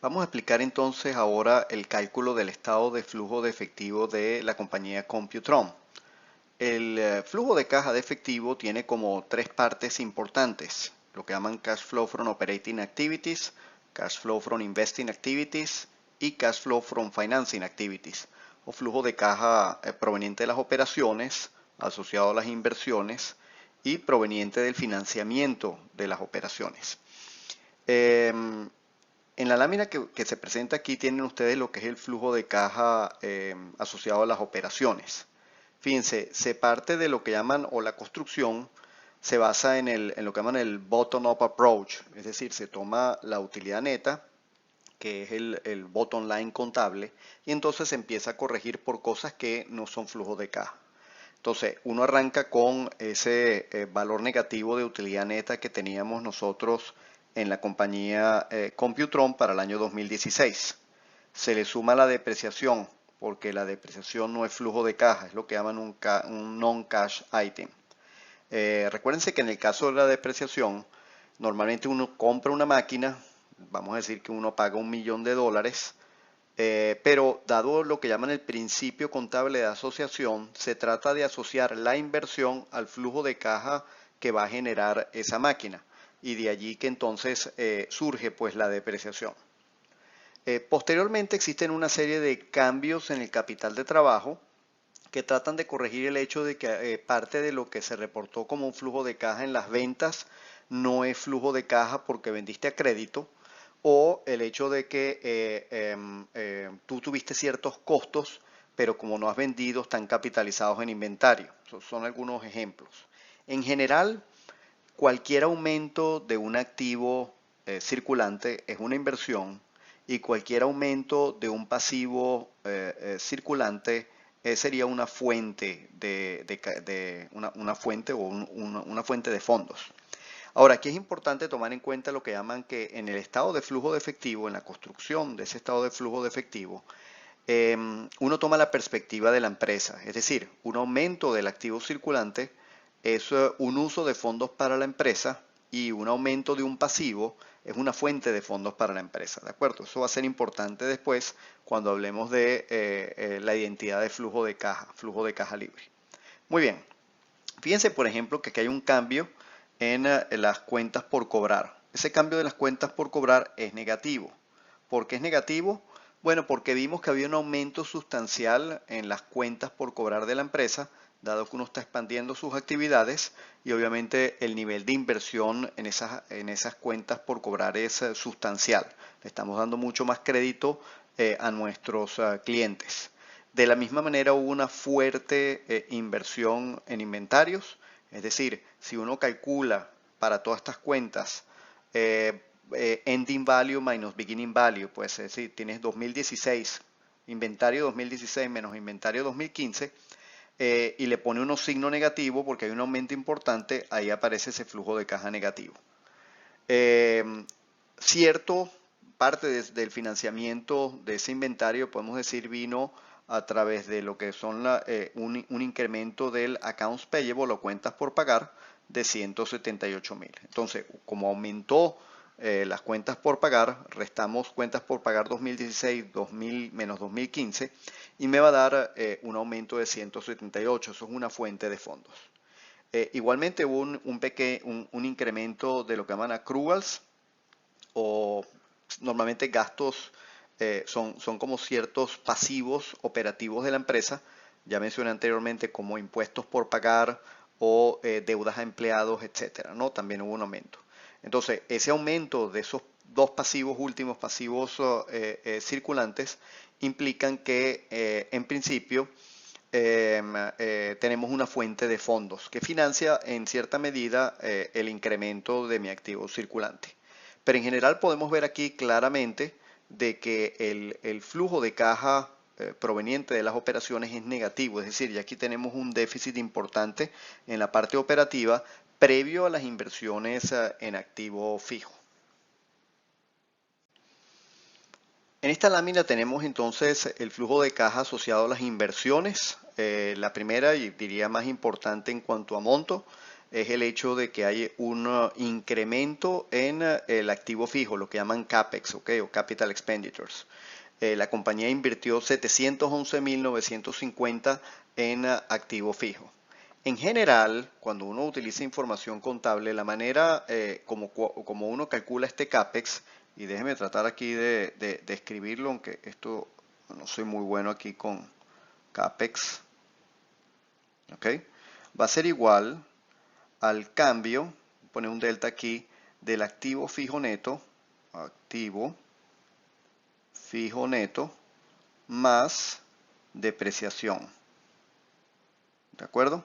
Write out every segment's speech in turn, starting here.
Vamos a explicar entonces ahora el cálculo del estado de flujo de efectivo de la compañía Computron. El flujo de caja de efectivo tiene como tres partes importantes, lo que llaman Cash Flow from Operating Activities, Cash Flow from Investing Activities y Cash Flow from Financing Activities, o flujo de caja proveniente de las operaciones, asociado a las inversiones y proveniente del financiamiento de las operaciones. Em, en la lámina que se presenta aquí tienen ustedes lo que es el flujo de caja asociado a las operaciones. Fíjense, se parte de lo que llaman, o la construcción, se basa en lo que llaman el bottom-up approach, es decir, se toma la utilidad neta, que es el bottom line contable, y entonces se empieza a corregir por cosas que no son flujo de caja. Entonces, uno arranca con ese valor negativo de utilidad neta que teníamos nosotros en la compañía Computron para el año 2016. Se le suma la depreciación, porque la depreciación no es flujo de caja, es lo que llaman un non-cash item. Recuérdense que en el caso de la depreciación, normalmente uno compra una máquina, vamos a decir que uno paga $1.000.000, pero dado lo que llaman el principio contable de asociación, se trata de asociar la inversión al flujo de caja que va a generar esa máquina, y de allí que entonces surge pues la depreciación. Posteriormente existen una serie de cambios en el capital de trabajo que tratan de corregir el hecho de que parte de lo que se reportó como un flujo de caja en las ventas no es flujo de caja porque vendiste a crédito, o el hecho de que tú tuviste ciertos costos, pero como no has vendido, están capitalizados en inventario. Esos son algunos ejemplos. En general, cualquier aumento de un activo circulante es una inversión, y cualquier aumento de un pasivo circulante sería una fuente una fuente o una fuente de fondos. Ahora, aquí es importante tomar en cuenta lo que llaman que en el estado de flujo de efectivo, en la construcción de ese estado de flujo de efectivo, uno toma la perspectiva de la empresa, es decir, un aumento del activo circulante es un uso de fondos para la empresa, y un aumento de un pasivo es una fuente de fondos para la empresa, ¿de acuerdo? Eso va a ser importante después cuando hablemos de la identidad de flujo de caja libre. Muy bien, fíjense por ejemplo que aquí hay un cambio en las cuentas por cobrar. Ese cambio de las cuentas por cobrar es negativo. ¿Por qué es negativo? Bueno, porque vimos que había un aumento sustancial en las cuentas por cobrar de la empresa, dado que uno está expandiendo sus actividades, y obviamente el nivel de inversión en esas cuentas por cobrar es sustancial. Le estamos dando mucho más crédito a nuestros clientes. De la misma manera hubo una fuerte inversión en inventarios, es decir, si uno calcula para todas estas cuentas ending value minus beginning value, pues es decir, tienes 2016, inventario 2016 menos inventario 2015, y le pone unos signo negativo porque hay un aumento importante, ahí aparece ese flujo de caja negativo. Eh, Cierto parte del financiamiento de ese inventario, podemos decir, vino a través de lo que son un incremento del accounts payable o cuentas por pagar de 178.000. Entonces, como aumentó las cuentas por pagar, restamos cuentas por pagar 2016 2000 menos 2015, y me va a dar un aumento de 178. Eso es una fuente de fondos. Igualmente hubo un incremento de lo que llaman accruals, o normalmente gastos, son como ciertos pasivos operativos de la empresa. Ya mencioné anteriormente, como impuestos por pagar o deudas a empleados, etcétera, ¿no? También hubo un aumento. Entonces, ese aumento de esos dos pasivos últimos, pasivos circulantes, implican que en principio tenemos una fuente de fondos que financia en cierta medida el incremento de mi activo circulante. Pero en general podemos ver aquí claramente de que el flujo de caja proveniente de las operaciones es negativo, es decir, ya aquí tenemos un déficit importante en la parte operativa previo a las inversiones en activo fijo. En esta lámina tenemos entonces el flujo de caja asociado a las inversiones. La primera, y diría más importante en cuanto a monto, es el hecho de que hay un incremento en el activo fijo, lo que llaman CAPEX, ¿ok? O Capital Expenditures. La compañía invirtió 711.950 en activo fijo. En general, cuando uno utiliza información contable, la manera como uno calcula este CAPEX, y déjeme tratar aquí de escribirlo, aunque esto no soy muy bueno aquí con CAPEX, ¿ok? Va a ser igual al cambio, poner un delta aquí, del activo fijo neto, más depreciación. ¿De acuerdo?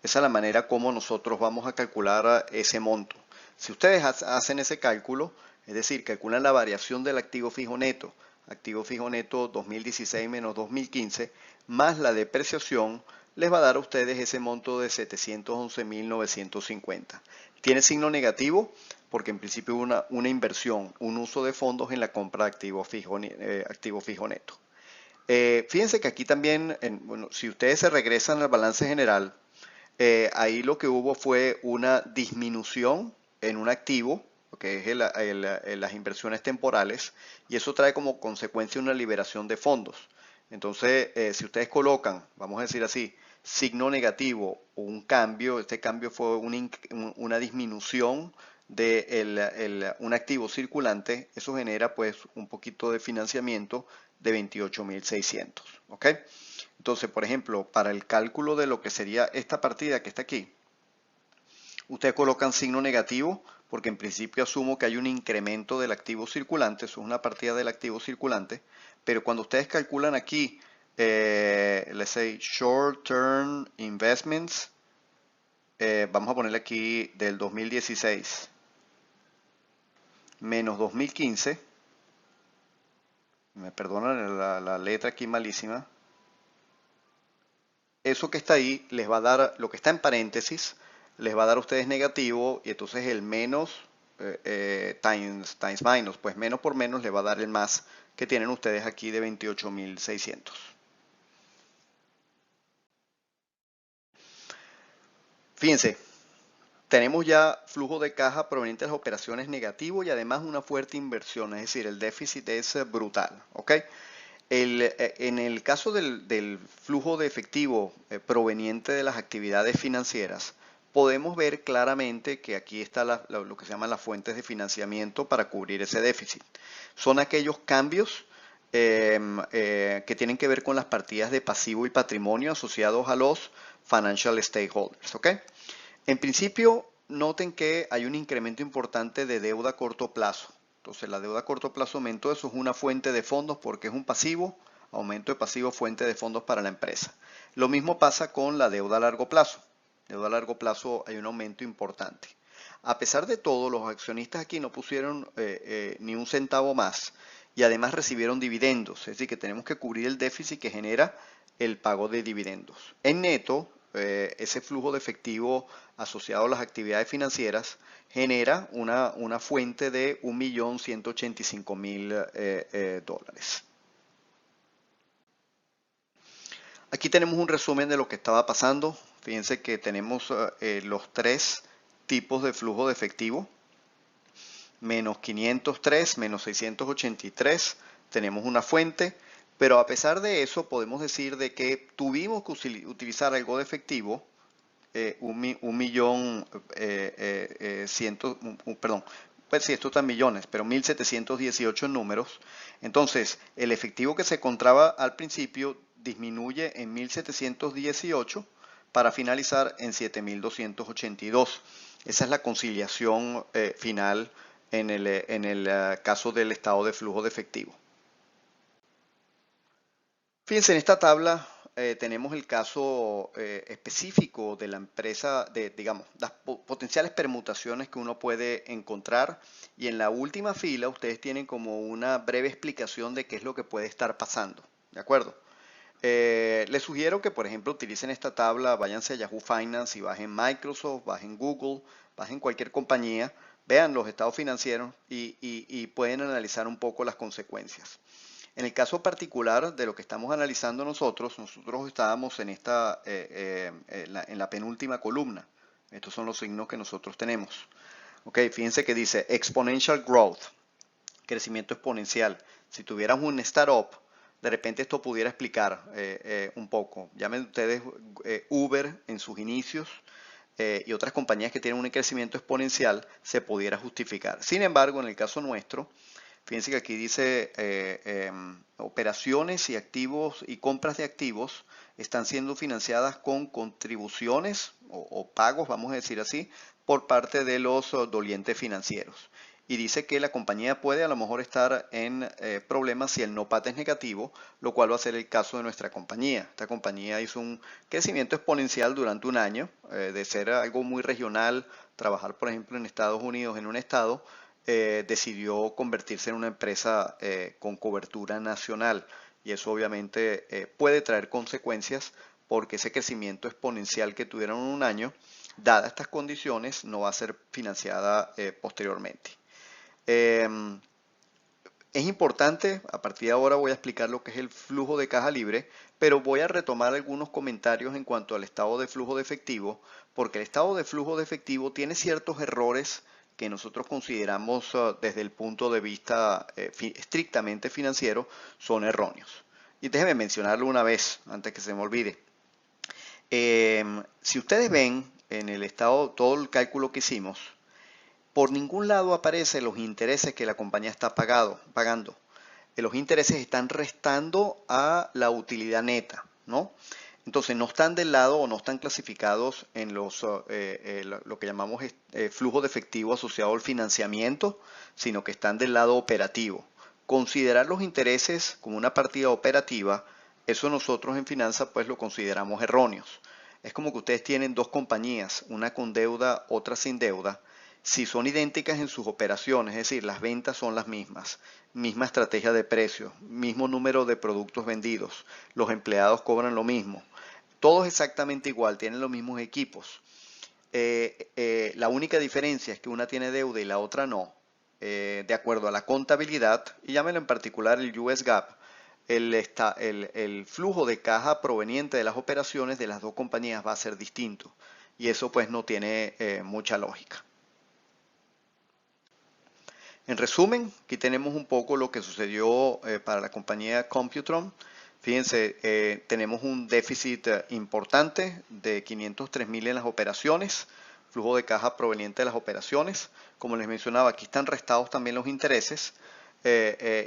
Esa es la manera como nosotros vamos a calcular ese monto. Si ustedes hacen ese cálculo, es decir, calculan la variación del activo fijo neto 2016 menos 2015, más la depreciación, les va a dar a ustedes ese monto de 711.950. Tiene signo negativo porque en principio una inversión, un uso de fondos en la compra de activo fijo neto. Fíjense que aquí también, bueno, si ustedes se regresan al balance general, ahí lo que hubo fue una disminución en un activo, que es las inversiones temporales, y eso trae como consecuencia una liberación de fondos. Entonces, si ustedes colocan, vamos a decir así, signo negativo o un cambio, este cambio fue una disminución de un activo circulante, eso genera pues un poquito de financiamiento de 28.600, ¿ok? Entonces, por ejemplo, para el cálculo de lo que sería esta partida que está aquí, ustedes colocan signo negativo porque en principio asumo que hay un incremento del activo circulante, eso es una partida del activo circulante, pero cuando ustedes calculan aquí, let's say short term investments, vamos a ponerle aquí del 2016 menos 2015, me perdonan la letra aquí malísima, eso que está ahí les va a dar, lo que está en paréntesis, les va a dar a ustedes negativo y entonces el menos times minus, pues menos por menos les va a dar el más que tienen ustedes aquí de 28.600. Fíjense, tenemos ya flujo de caja proveniente de las operaciones negativo y además una fuerte inversión, es decir, el déficit es brutal, ¿ok? En el caso del flujo de efectivo proveniente de las actividades financieras, podemos ver claramente que aquí está lo que se llaman las fuentes de financiamiento para cubrir ese déficit. Son aquellos cambios que tienen que ver con las partidas de pasivo y patrimonio asociados a los financial stakeholders, ¿ok? En principio, noten que hay un incremento importante de deuda a corto plazo. Entonces, la deuda a corto plazo aumentó, eso es una fuente de fondos porque es un pasivo, aumento de pasivo, fuente de fondos para la empresa. Lo mismo pasa con la deuda a largo plazo. Deuda a largo plazo hay un aumento importante. A pesar de todo, los accionistas aquí no pusieron ni un centavo más y además recibieron dividendos, es decir, que tenemos que cubrir el déficit que genera el pago de dividendos. En neto, ese flujo de efectivo asociado a las actividades financieras genera una fuente de 1.185.000 dólares. Aquí tenemos un resumen de lo que estaba pasando. Fíjense que tenemos los tres tipos de flujo de efectivo. Menos 503, menos 683, tenemos una fuente, pero a pesar de eso podemos decir de que tuvimos que utilizar algo de efectivo, un millón, perdón, pues sí, esto está en millones, pero 1.718 en números. Entonces, el efectivo que se encontraba al principio disminuye en 1.718 para finalizar en 7.282. Esa es la conciliación final en el caso del estado de flujo de efectivo. Fíjense, en esta tabla tenemos el caso específico de la empresa, digamos, las potenciales permutaciones que uno puede encontrar y en la última fila ustedes tienen como una breve explicación de qué es lo que puede estar pasando, ¿de acuerdo? Les sugiero que, por ejemplo, utilicen esta tabla, váyanse a Yahoo Finance y bajen Microsoft, bajen Google, bajen cualquier compañía, vean los estados financieros y pueden analizar un poco las consecuencias. En el caso particular de lo que estamos analizando nosotros estábamos en la penúltima columna. Estos son los signos que nosotros tenemos. Ok, fíjense que dice exponential growth, crecimiento exponencial. Si tuvieras un startup, de repente esto pudiera explicar un poco. Llamen ustedes Uber en sus inicios y otras compañías que tienen un crecimiento exponencial, se pudiera justificar. Sin embargo, en el caso nuestro, fíjense que aquí dice operaciones y activos y compras de activos están siendo financiadas con contribuciones o pagos, vamos a decir así, por parte de los dolientes financieros. Y dice que la compañía puede a lo mejor estar en problemas si el NOPAT es negativo, lo cual va a ser el caso de nuestra compañía. Esta compañía hizo un crecimiento exponencial durante un año, de ser algo muy regional, trabajar por ejemplo en Estados Unidos en un estado, decidió convertirse en una empresa con cobertura nacional y eso obviamente puede traer consecuencias porque ese crecimiento exponencial que tuvieron en un año, dadas estas condiciones, no va a ser financiada posteriormente. Eh, es importante, a partir de ahora voy a explicar lo que es el flujo de caja libre, pero voy a retomar algunos comentarios en cuanto al estado de flujo de efectivo, porque el estado de flujo de efectivo tiene ciertos errores que nosotros consideramos desde el punto de vista estrictamente financiero son erróneos. Y déjenme mencionarlo una vez antes que se me olvide. Si ustedes ven en el estado todo el cálculo que hicimos, por ningún lado aparecen los intereses que la compañía está pagando. Los intereses están restando a la utilidad neta, ¿no? Entonces no están del lado o no están clasificados en lo que llamamos flujo de efectivo asociado al financiamiento, sino que están del lado operativo. Considerar los intereses como una partida operativa, eso nosotros en finanzas pues lo consideramos erróneos. Es como que ustedes tienen dos compañías, una con deuda, otra sin deuda. Si son idénticas en sus operaciones, es decir, las ventas son las mismas, misma estrategia de precios, mismo número de productos vendidos, los empleados cobran lo mismo, todo es exactamente igual, tienen los mismos equipos. La única diferencia es que una tiene deuda y la otra no. De acuerdo a la contabilidad, y llámelo en particular el US GAAP, el flujo de caja proveniente de las operaciones de las dos compañías va a ser distinto. Y eso pues no tiene mucha lógica. En resumen, aquí tenemos un poco lo que sucedió para la compañía Computron. Fíjense, tenemos un déficit importante de 503.000 en las operaciones, flujo de caja proveniente de las operaciones. Como les mencionaba, aquí están restados también los intereses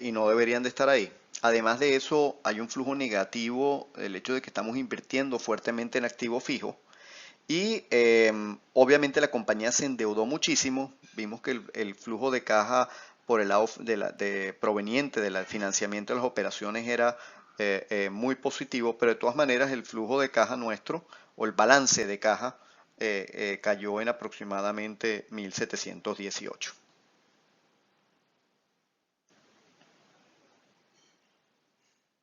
y no deberían de estar ahí. Además de eso, hay un flujo negativo, el hecho de que estamos invirtiendo fuertemente en activo fijo. Y obviamente la compañía se endeudó muchísimo. Vimos que el flujo de caja por el lado proveniente del financiamiento de las operaciones era muy positivo, pero de todas maneras el flujo de caja nuestro o el balance de caja cayó en aproximadamente 1.718.